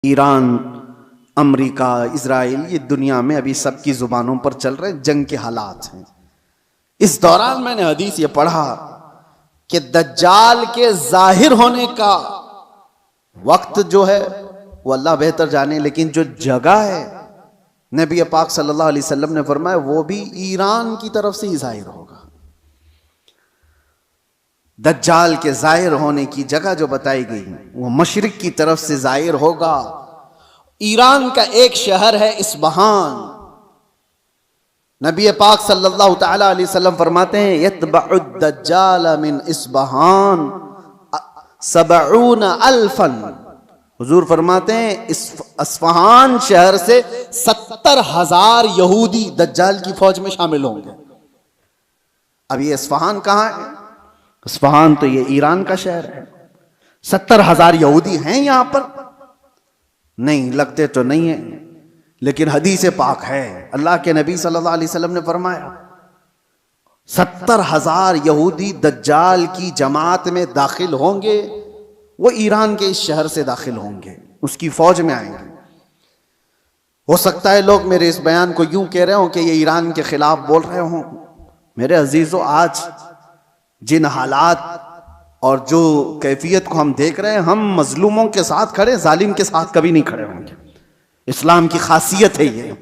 Iran, America, Israel, ये दुनिया में अभी सबकी जुबानों पर चल रहे जंग के हालात हैं। इस दौरान मैंने हदीस ये पढ़ा कि दज्जाल के जाहिर होने का वक्त जो है वो अल्लाह बेहतर जाने, लेकिन जो जगह है नबी पाक सल्लल्लाहु अलैहि वसल्लम ने फरमाया वो भी ईरान की तरफ से ही जाहिर होगा। दज्जाल के जाहिर होने की जगह जो बताई गई वो मशरिक की तरफ से जाहिर होगा। ईरान का एक शहर है इस्फहान। नबी पाक सल्लल्लाहु तआला अलैहि वसल्लम फरमाते हैं यतबउद दज्जाल मिन इस्फहान 70 अल्फन। हुजूर फरमाते हैं इस्फहान शहर से 70,000 यहूदी दज्जाल की फौज में शामिल होंगे। अब ये इस्फहान कहां है? इस्फहान तो ये ईरान का शहर है। 70,000 यहूदी हैं यहां पर? नहीं, लगते तो नहीं है, लेकिन हदीस पाक है। अल्लाह के नबी सल्लल्लाहु अलैहि वसल्लम ने फरमाया 70,000 यहूदी दज्जाल की जमात में दाखिल होंगे। वो ईरान के इस शहर से दाखिल होंगे, उसकी फौज में आएंगे। हो सकता है लोग मेरे इस बयान को यूं कह रहे हो कि ये ईरान के खिलाफ बोल रहे हो। मेरे अजीजों, आज जिन हालात और जो कैफियत को हम देख रहे हैं, हम मजलूमों के साथ खड़े, जालिम के साथ कभी नहीं खड़े होंगे। इस्लाम की खासियत है ये,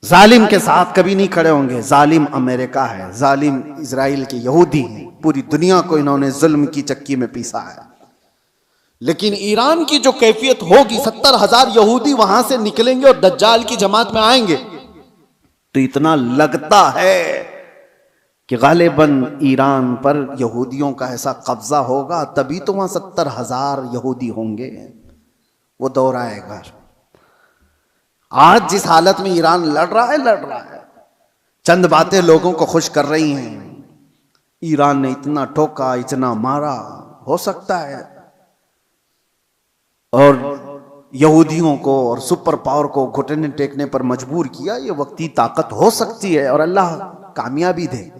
जालिम के साथ कभी नहीं खड़े होंगे। जालिम अमेरिका है, जालिम इजराइल के यहूदी हैं, पूरी दुनिया को इन्होंने जुल्म की चक्की में पीसा है। लेकिन ईरान की जो कैफियत होगी, 70,000 यहूदी वहां से निकलेंगे और दज्जाल की जमात में आएंगे, तो इतना लगता है कि गालिबन ईरान पर यहूदियों का ऐसा कब्जा होगा, तभी तो वहां 70,000 यहूदी होंगे। वो दौर आएगा। आज जिस हालत में ईरान लड़ रहा है, चंद बातें लोगों को खुश कर रही हैं। ईरान ने इतना ठोका, इतना मारा, हो सकता है, और यहूदियों को और सुपर पावर को घुटने टेकने पर मजबूर किया। ये वक्ती ताकत हो सकती है और अल्लाह कामयाबी दे,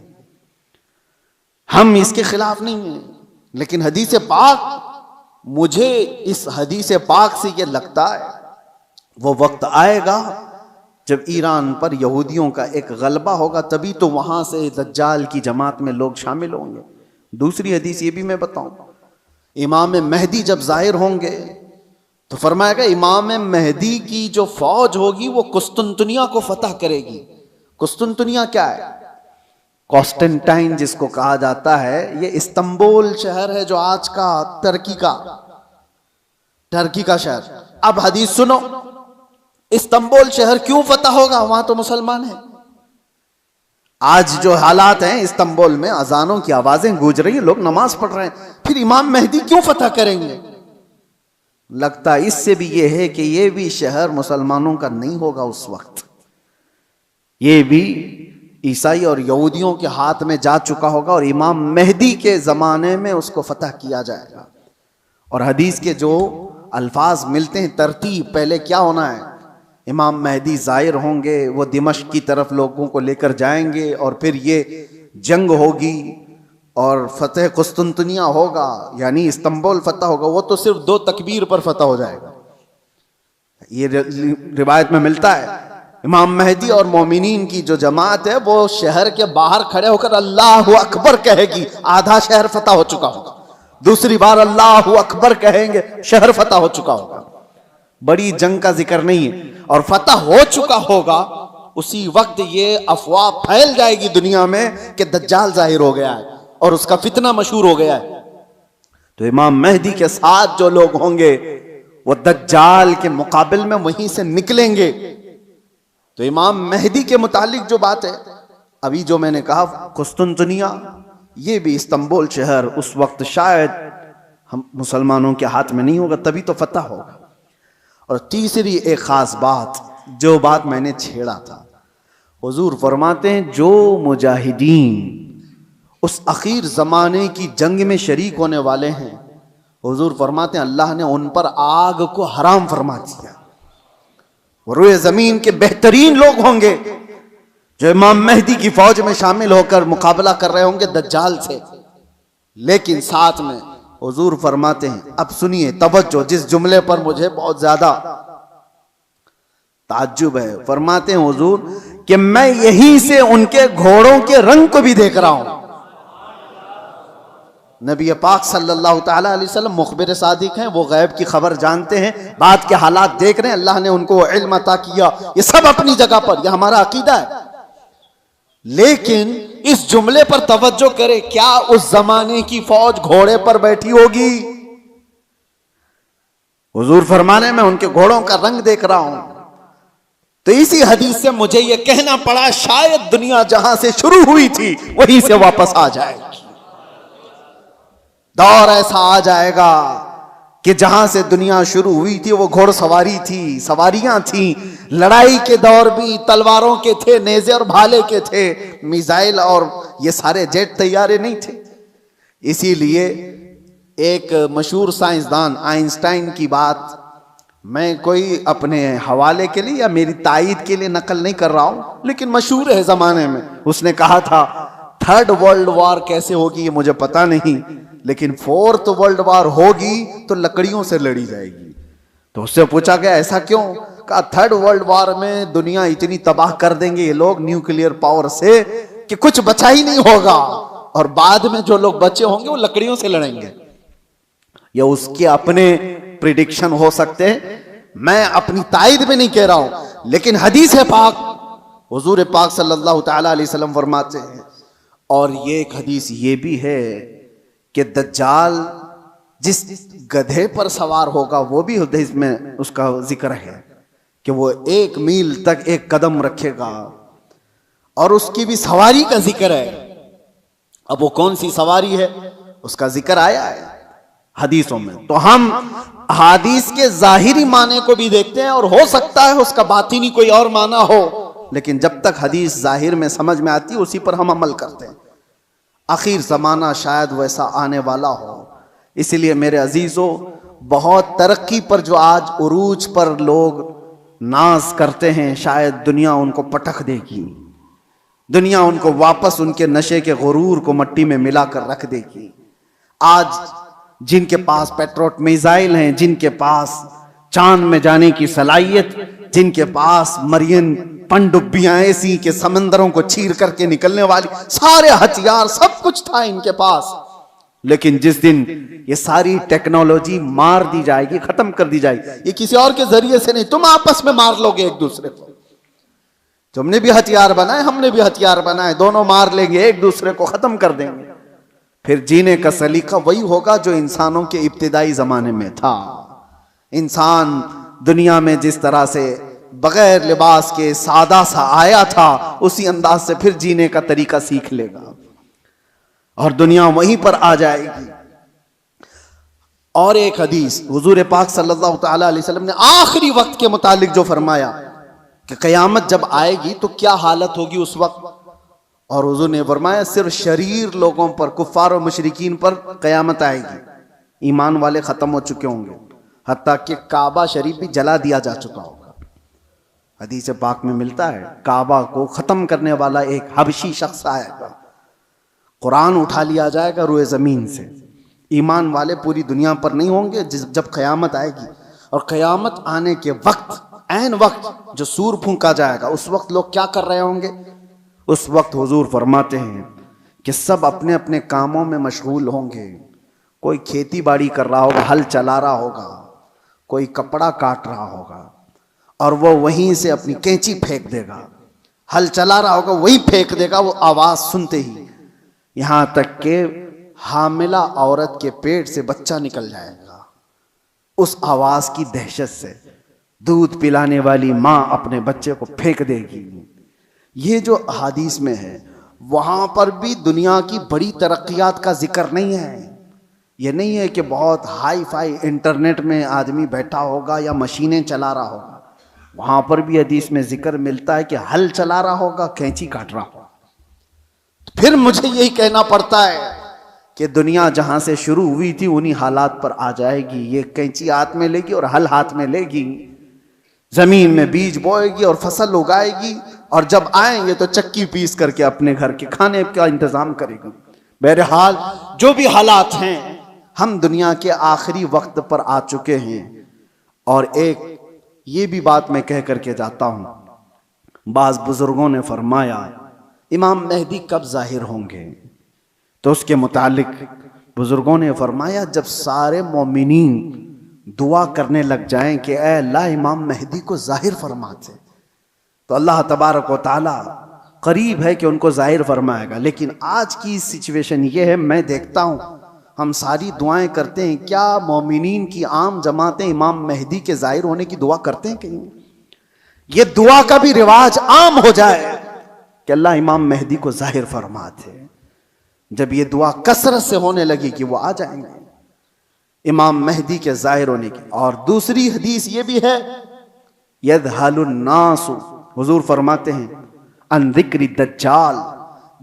हम इसके खिलाफ नहीं हैं। लेकिन हदीस पाक, मुझे इस हदीस पाक से ये लगता है वो वक्त आएगा जब ईरान पर यहूदियों का एक गलबा होगा, तभी तो वहां से दज्जाल की जमात में लोग शामिल होंगे। दूसरी हदीस ये भी मैं बताऊं, इमाम मेहदी जब जाहिर होंगे तो फरमाएगा इमाम मेहदी की जो फौज होगी वो कुस्तुनतुनिया को फतह करेगी। कुस्तुनतुनिया क्या है? कॉन्स्टेंटाइन जिसको कहा जाता है, ये इस्तांबुल शहर है जो आज का टर्की का शहर। अब हदीस सुनो, इस्तांबुल शहर क्यों फतह होगा? वहां तो मुसलमान हैं। आज जो हालात हैं इस्तांबुल में, अजानों की आवाजें गूंज रही हैं, लोग नमाज पढ़ रहे हैं, फिर इमाम मेहदी क्यों फतह करेंगे? लगता इससे भी यह है कि यह भी शहर मुसलमानों का नहीं होगा उस वक्त, ये भी ईसाई और यहूदियों के हाथ में जा चुका होगा और इमाम मेहदी के जमाने में उसको फतह किया जाएगा। और हदीस के जो अल्फाज मिलते हैं, तरतीब, पहले क्या होना है? इमाम मेहदी जाहिर होंगे, वो दिमश्क की तरफ लोगों को लेकर जाएंगे और फिर ये जंग होगी और फतेह कुस्तुनतुनिया होगा, यानी इस्तांबुल फतह होगा। वो तो सिर्फ 2 तकबीर पर फतह हो जाएगा, ये रिवायत में मिलता है। इमाम मेहदी और मोमिनीन की जो जमात है वो शहर के बाहर खड़े होकर अल्लाह अकबर कहेगी, आधा शहर फतह हो चुका होगा। दूसरी बार अल्लाह अकबर कहेंगे, शहर फतह हो चुका होगा। बड़ी जंग का जिक्र नहीं है, और फतह हो चुका होगा उसी वक्त ये अफवाह फैल जाएगी दुनिया में कि दज्जाल जाहिर हो गया है और उसका फितना मशहूर हो गया है। तो इमाम मेहदी के साथ जो लोग होंगे वो दज्जाल के मुकाबिल में वहीं से निकलेंगे। तो इमाम मेहदी के मुतालिक जो बात है, अभी जो मैंने कहा कुस्तुनतुनिया, ये भी इस्तांबुल शहर उस वक्त शायद हम मुसलमानों के हाथ में नहीं होगा, तभी तो फतह होगा। और तीसरी एक खास बात, जो बात मैंने छेड़ा था, हुजूर फरमाते हैं जो मुजाहिदीन उस आखिर जमाने की जंग में शरीक होने वाले हैं, हुजूर फरमाते हैं अल्लाह ने उन पर आग को हराम फरमा दिया। रुए जमीन के बेहतरीन लोग होंगे जो इमाम मेहदी की फौज में शामिल होकर मुकाबला कर रहे होंगे दज्जाल से, लेकिन साथ में हुजूर फरमाते हैं, अब सुनिए तवज्जो, जिस जुमले पर मुझे बहुत ज्यादा ताज्जुब है। फरमाते हैं हुजूर कि मैं यहीं से उनके घोड़ों के रंग को भी देख रहा हूं। नबी पाक सल्लल्लाहु ताला अलैहि वसल्लम मुखबिर सादिक हैं, वो गैब की खबर जानते हैं, बाद के हालात देख रहे हैं, अल्लाह ने उनको इल्म अता किया। ये सब अपनी जगह पर, यह हमारा अकीदा है। लेकिन इस जुमले पर तवज्जो करें, क्या उस जमाने की फौज घोड़े पर बैठी होगी? हुजूर फरमाने में उनके घोड़ों का रंग देख रहा हूं। तो इसी हदीस से मुझे यह कहना पड़ा, शायद दुनिया जहां से शुरू हुई थी वहीं से वापस आ जाएगी। दौर ऐसा आ जाएगा कि जहां से दुनिया शुरू हुई थी वो घोड़सवारी थी, सवारियां थी। लड़ाई के दौर भी तलवारों के थे, नेज़े और भाले के थे, मिसाइल और ये सारे जेट तैयारे नहीं थे। इसीलिए एक मशहूर साइंसदान आइंस्टाइन की बात मैं कोई अपने हवाले के लिए या मेरी तायीद के लिए नकल नहीं कर रहा हूं, लेकिन मशहूर है जमाने में। उसने कहा था, थर्ड वर्ल्ड वॉर कैसे होगी ये मुझे पता नहीं, लेकिन फोर्थ वर्ल्ड वॉर होगी तो लकड़ियों से लड़ी जाएगी। तो उससे पूछा गया ऐसा क्यों? कहा थर्ड वर्ल्ड वॉर में दुनिया इतनी तबाह कर देंगे ये लोग न्यूक्लियर पावर से कि कुछ बचा ही नहीं होगा, और बाद में जो लोग बचे होंगे वो लकड़ियों से लड़ेंगे। ये उसके अपने प्रिडिक्शन हो सकते हैं, मैं अपनी तायद में नहीं कह रहा हूं, लेकिन हदीस है पाक, हुजूर पाक सल्लल्लाहु ताला अलैहि वसल्लम फरमाते हैं। और ये एक हदीस ये भी है कि दज्जाल जिस गधे पर सवार होगा, वो भी हदीस में उसका जिक्र है कि वो 1 मील तक एक कदम रखेगा, और उसकी भी सवारी का जिक्र है। अब वो कौन सी सवारी है उसका जिक्र आया है हदीसों में। तो हम हदीस के जाहिरी माने को भी देखते हैं, और हो सकता है उसका बातिनी कोई और माना हो, लेकिन जब तक हदीस जाहिर में समझ में आती है उसी पर हम अमल करते हैं। आखिर जमाना शायद वैसा आने वाला हो। इसलिए मेरे अजीजों, बहुत तरक्की पर जो आज उरूज पर लोग नाज करते हैं, शायद दुनिया उनको पटक देगी, दुनिया उनको वापस उनके नशे के गुरूर को मट्टी में मिलाकर रख देगी। आज जिनके पास पेट्रोट मिसाइल हैं, जिनके पास चांद में जाने की सलाहियत, जिनके पास मरियन पनडुब्बियां ऐसी के समंदरों को चीर करके निकलने वाली सारे हथियार, सब कुछ था इनके पास, लेकिन जिस दिन ये सारी टेक्नोलॉजी मार दी जाएगी, खत्म कर दी जाएगी, ये किसी और के जरिए से नहीं, तुम आपस में मार लोगे एक दूसरे को। तुमने भी हथियार बनाए, हमने भी हथियार बनाए, दोनों मार लेंगे, एक दूसरे को खत्म कर देंगे। फिर जीने का सलीका वही होगा जो इंसानों के इब्तिदाई जमाने में था। इंसान दुनिया में जिस तरह से बगैर लिबास के सादा सा आया था, उसी अंदाज से फिर जीने का तरीका सीख लेगा और दुनिया वहीं पर आ जाएगी। और एक हदीस हुजूर पाक सल्लल्लाहु ताला अलैहि वसल्लम ने आखिरी वक्त के मुतालिक जो फरमाया कि कयामत जब आएगी तो क्या हालत होगी उस वक्त, और हुजूर ने फरमाया सिर्फ शरीर लोगों पर, कुफ्फार और मुशरिकीन पर कयामत आएगी। ईमान वाले खत्म हो चुके होंगे, हत्ता कि काबा शरीफ भी जला दिया जा चुका होगा। हदीस पाक में मिलता है काबा को खत्म करने वाला एक हबशी शख्स आएगा, कुरान उठा लिया जाएगा रुए जमीन से। ईमान वाले पूरी दुनिया पर नहीं होंगे जब कयामत आएगी। और कयामत आने के वक्त, ऐन वक्त जो सूर फूंका जाएगा, उस वक्त लोग क्या कर रहे होंगे? उस वक्त हुजूर फरमाते हैं कि सब अपने अपने कामों में मशगूल होंगे। कोई खेती बाड़ी कर रहा होगा, हल चला रहा होगा, कोई कपड़ा काट रहा होगा, और वो वहीं से अपनी कैंची फेंक देगा। हल चला रहा होगा, वही फेंक देगा वो आवाज सुनते ही, यहां तक कि हामिला औरत के पेट से बच्चा निकल जाएगा उस आवाज की दहशत से। दूध पिलाने वाली मां अपने बच्चे को फेंक देगी। ये जो हदीस में है, वहां पर भी दुनिया की बड़ी तरक्कियात का जिक्र नहीं है। ये नहीं है कि बहुत हाई फाई इंटरनेट में आदमी बैठा होगा या मशीनें चला रहा होगा। वहां पर भी हदीस में जिक्र मिलता है कि हल चला रहा होगा, कैंची काट रहा होगा। फिर मुझे यही कहना पड़ता है कि दुनिया जहां से शुरू हुई थी उन्हीं हालात पर आ जाएगी। ये कैंची हाथ में लेगी और हल हाथ में लेगी, जमीन में बीज बोएगी और फसल उगाएगी, और जब आएंगे तो चक्की पीस करके अपने घर के खाने का इंतजाम करेगी। बहरहाल जो भी हालात हैं, हम दुनिया के आखिरी वक्त पर आ चुके हैं। और एक ये भी बात मैं कह करके जाता हूं, बाज बुजुर्गों ने फरमाया इमाम मेहदी कब जाहिर होंगे, तो उसके मुतालिक बुजुर्गों ने फरमाया जब सारे मोमिनीन दुआ करने लग जाएं कि ऐ अल्लाह इमाम मेहदी को जाहिर फरमाते, तो अल्लाह तबारक व तआला करीब है कि उनको जाहिर फरमाएगा। लेकिन आज की सिचुएशन ये है, मैं देखता हूं हम सारी दुआएं करते हैं, क्या मोमिनीन की आम जमातें इमाम मेहदी के जाहिर होने की दुआ करते हैं? कहीं ये दुआ का भी रिवाज आम हो जाए कि अल्लाह इमाम मेहदी को जाहिर फरमाते। जब ये दुआ कसरत से होने लगी कि वो आ जाएंगे इमाम मेहदी के जाहिर होने की। और दूसरी हदीस ये भी है, यदहलुन नासु, हुजूर फरमाते हैं अन जिक्रि दज्जाल,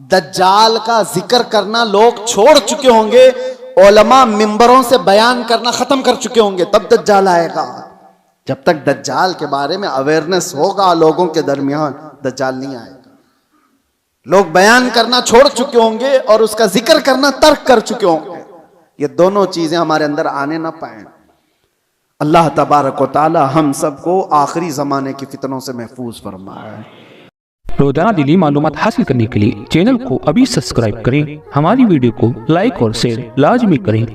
दज्जाल का जिक्र करना लोग छोड़ चुके होंगे, उलमा मिंबरों से बयान करना खत्म कर चुके होंगे, तब दज्जाल आएगा। जब तक दज्जाल के बारे में अवेयरनेस होगा लोगों के दरमियान, दज्जाल नहीं आएगा। लोग बयान करना छोड़ चुके होंगे और उसका जिक्र करना तर्क कर चुके होंगे। ये दोनों चीजें हमारे अंदर आने ना पाए। अल्लाह तबारक व तआला हम सबको आखिरी जमाने की फितनों से महफूज फरमाए। रोजाना दिली मालूमात हासिल करने के लिए चैनल को अभी सब्सक्राइब करें, हमारी वीडियो को लाइक और शेयर लाजमी करें।